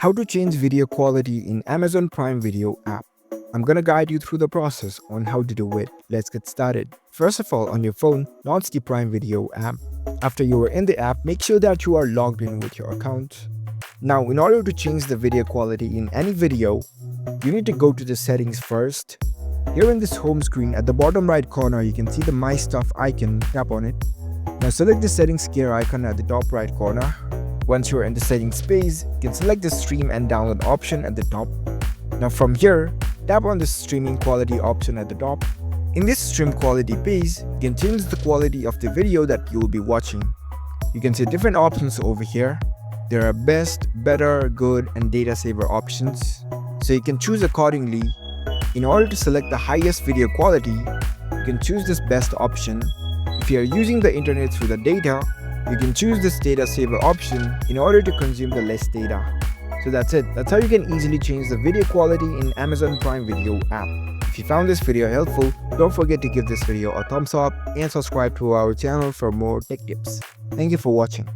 How to change video quality in Amazon Prime Video app. I'm gonna guide you through the process on how to do it. Let's get started. First of all, on your phone, launch the Prime Video app. After you are in the app, make sure that you are logged in with your account. Now, in order to change the video quality in any video, you need to go to the settings first. Here in this home screen, at the bottom right corner, you can see the My Stuff icon. Tap on it. Now select the settings gear icon at the top right corner. Once you're in the settings page, you can select the stream and download option at the top. Now from here, tap on the streaming quality option at the top. In this stream quality page, you can change the quality of the video that you will be watching. You can see different options over here. There are best, better, good, and data saver options. So you can choose accordingly. In order to select the highest video quality, you can choose this best option. If you are using the internet through the data, you can choose this data saver option in order to consume the less data. So that's it. That's how you can easily change the video quality in Amazon Prime Video app. If you found this video helpful, don't forget to give this video a thumbs up and subscribe to our channel for more tech tips. Thank you for watching.